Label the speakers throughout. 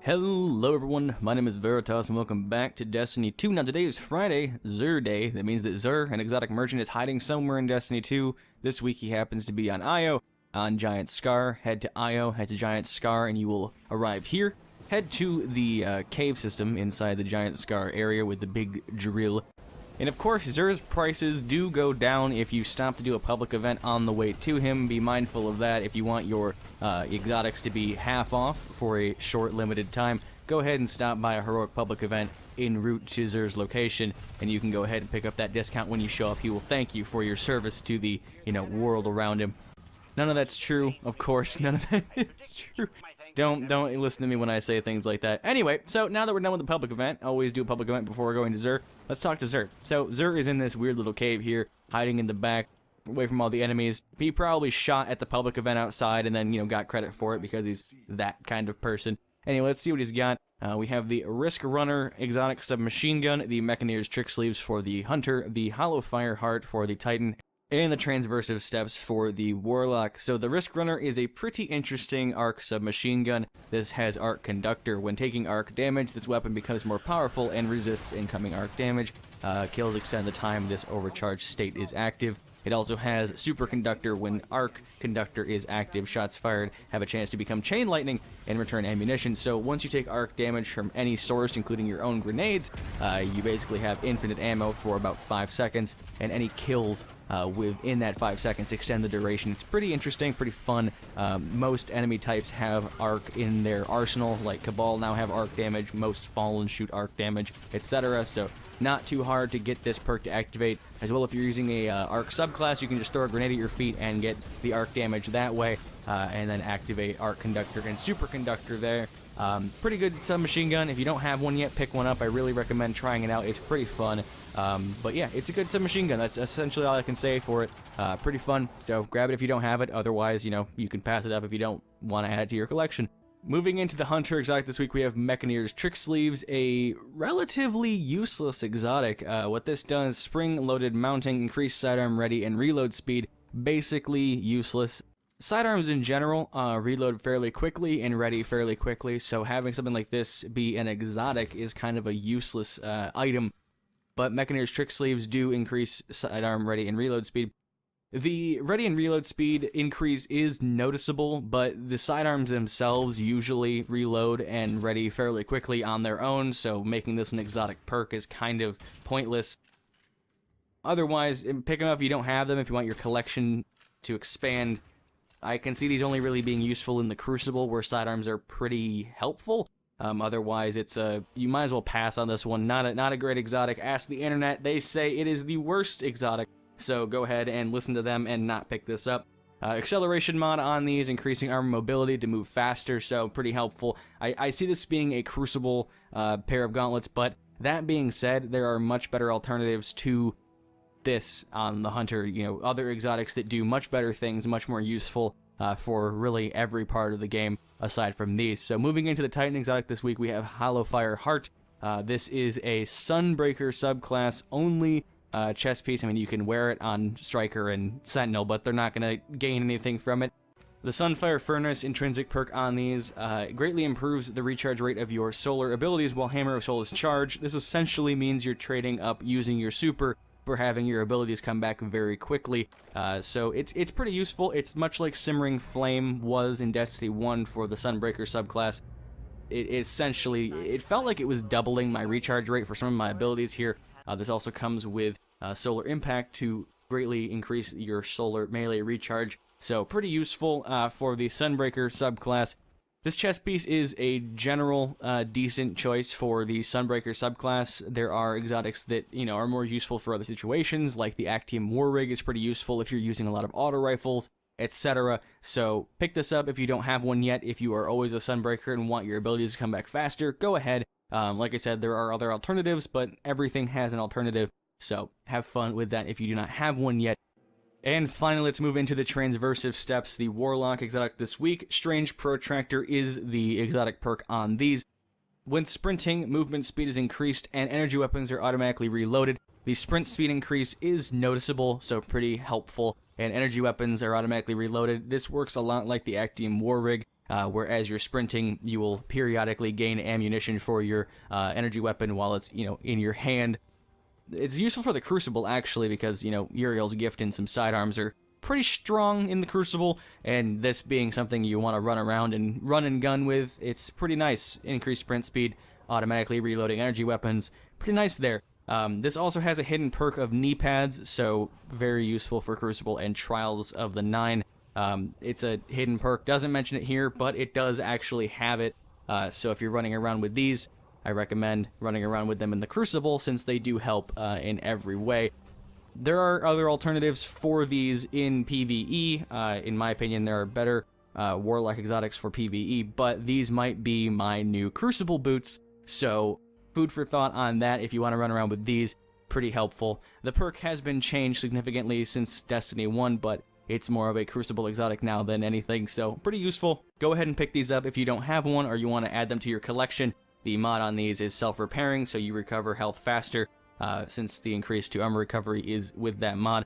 Speaker 1: Hello everyone, my name is Veritas and welcome back to Destiny 2. Now today is Friday, Xur Day. That means that Xur, an exotic merchant, is hiding somewhere in Destiny 2. This week he happens to be on Io, on Giant Scar. Head to Io, head to Giant Scar, and you will arrive here. Head to the cave system inside the Giant Scar area with the big drill. And of course, Xur's prices do go down if you stop to do a public event on the way to him. Be mindful of that. If you want your exotics to be half off for a short, limited time, go ahead and stop by a heroic public event en route to Xur's location, and you can go ahead and pick up that discount when you show up. He will thank you for your service to the, world around him. None of that's true, of course. None of that is true. Don't listen to me when I say things like that. Anyway, so now that we're done with the public event, always do a public event before we're going to Xur. Let's talk to Xur. So Xur is in this weird little cave here, hiding in the back, away from all the enemies. He probably shot at the public event outside and then, got credit for it because he's that kind of person. Anyway, let's see what he's got. We have the Risk Runner exotic submachine gun, the Mechaneer's Trick Sleeves for the Hunter, the Hollow Fire Heart for the Titan, and the transversive steps for the Warlock. So the Risk Runner is a pretty interesting arc submachine gun. This has arc conductor. When taking arc damage, this weapon becomes more powerful and resists incoming arc damage. Kills extend the time this overcharged state is active. It also has superconductor. When arc conductor is active, shots fired have a chance to become chain lightning and return ammunition. So once you take arc damage from any source, including your own grenades, you basically have infinite ammo for about 5 seconds, and any kills within that 5 seconds extend the duration. It's pretty interesting, pretty fun. Most enemy types have arc in their arsenal, like Cabal now have arc damage, most Fallen shoot arc damage, etc. So not too hard to get this perk to activate. As well, if you're using a arc subclass, you can just throw a grenade at your feet and get the arc damage that way, and then activate arc conductor and superconductor there. Pretty good submachine gun. If you don't have one yet, pick one up. I really recommend trying it out. It's pretty fun. But yeah, it's a good submachine gun. That's essentially all I can say for it. Pretty fun. So grab it if you don't have it. Otherwise, you can pass it up if you don't want to add it to your collection. Moving into the Hunter exotic this week, we have Mechaneer's Trick Sleeves, a relatively useless exotic. What this does, spring-loaded mounting, increased sidearm ready, and reload speed. Basically useless. Sidearms in general reload fairly quickly and ready fairly quickly, so having something like this be an exotic is kind of a useless item. But Mechaneer's Trick Sleeves do increase sidearm ready and reload speed. The ready and reload speed increase is noticeable, but the sidearms themselves usually reload and ready fairly quickly on their own, so making this an exotic perk is kind of pointless. Otherwise, pick them up if you don't have them, if you want your collection to expand. I can see these only really being useful in the Crucible, where sidearms are pretty helpful. Otherwise, you might as well pass on this one. Not a great exotic. Ask the internet, they say it is the worst exotic. So go ahead and listen to them and not pick this up. Acceleration mod on these, increasing armor mobility to move faster, so pretty helpful. I see this being a Crucible pair of gauntlets, but that being said, there are much better alternatives to this on the Hunter. Other exotics that do much better things, much more useful for really every part of the game aside from these. So moving into the Titan exotic this week, we have Hollow Fire Heart. This is a Sunbreaker subclass only chest piece. I mean, you can wear it on Striker and Sentinel, but they're not going to gain anything from it. The Sunfire Furnace intrinsic perk on these greatly improves the recharge rate of your solar abilities while Hammer of Soul is charged. This essentially means you're trading up using your super for having your abilities come back very quickly. So it's pretty useful. It's much like Simmering Flame was in Destiny 1 for the Sunbreaker subclass. It felt like it was doubling my recharge rate for some of my abilities here. This also comes with Solar Impact to greatly increase your solar melee recharge. So pretty useful for the Sunbreaker subclass. This chest piece is a general decent choice for the Sunbreaker subclass. There are exotics that are more useful for other situations, like the Actium War Rig is pretty useful if you're using a lot of auto rifles, etc. So pick this up if you don't have one yet. If you are always a Sunbreaker and want your abilities to come back faster, go ahead. Like I said, there are other alternatives, but everything has an alternative, so have fun with that if you do not have one yet. And finally, let's move into the transversive steps. The Warlock exotic this week. Strange Protractor is the exotic perk on these. When sprinting, movement speed is increased and energy weapons are automatically reloaded. The sprint speed increase is noticeable, so pretty helpful, and energy weapons are automatically reloaded. This works a lot like the Actium War Rig. where as you're sprinting, you will periodically gain ammunition for your energy weapon while it's, in your hand. It's useful for the Crucible, actually, because, Uriel's Gift and some sidearms are pretty strong in the Crucible, and this being something you want to run around and run and gun with, it's pretty nice. Increased sprint speed, automatically reloading energy weapons, pretty nice there. This also has a hidden perk of knee pads, so very useful for Crucible and Trials of the 9. It's a hidden perk, doesn't mention it here, but it does actually have it, so if you're running around with these, I recommend running around with them in the Crucible, since they do help in every way. There are other alternatives for these in PvE. In my opinion, there are better Warlock exotics for PvE, but these might be my new Crucible boots, so food for thought on that if you want to run around with these. Pretty helpful. The perk has been changed significantly since Destiny 1, but it's more of a Crucible exotic now than anything, so pretty useful. Go ahead and pick these up if you don't have one or you want to add them to your collection. The mod on these is self-repairing, so you recover health faster, since the increase to armor recovery is with that mod.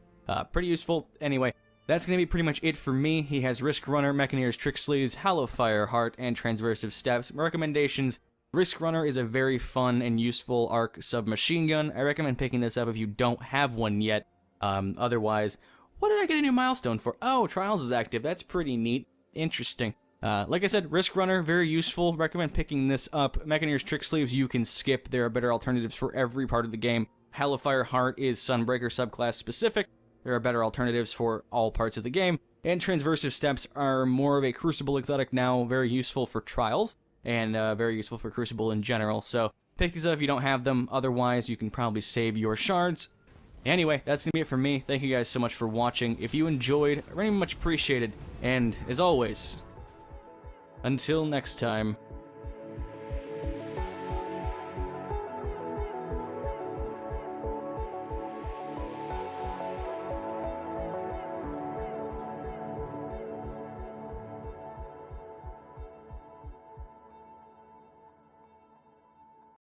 Speaker 1: Pretty useful. Anyway, that's going to be pretty much it for me. He has Risk Runner, Mechaneer's Trick Sleeves, Hollow Fire Heart, and Transversive Steps. Recommendations: Risk Runner is a very fun and useful arc submachine gun. I recommend picking this up if you don't have one yet. Otherwise, what did I get a new milestone for? Oh, Trials is active. That's pretty neat. Interesting. Like I said, Risk Runner, very useful. Recommend picking this up. Mechaneer's Trick Sleeves, you can skip. There are better alternatives for every part of the game. Hellfire Heart is Sunbreaker subclass specific. There are better alternatives for all parts of the game. And Transversive Steps are more of a Crucible exotic now, very useful for Trials, and very useful for Crucible in general. So pick these up if you don't have them. Otherwise, you can probably save your shards. Anyway, that's going to be it for me. Thank you guys so much for watching. If you enjoyed, very much appreciated. And as always, until next time.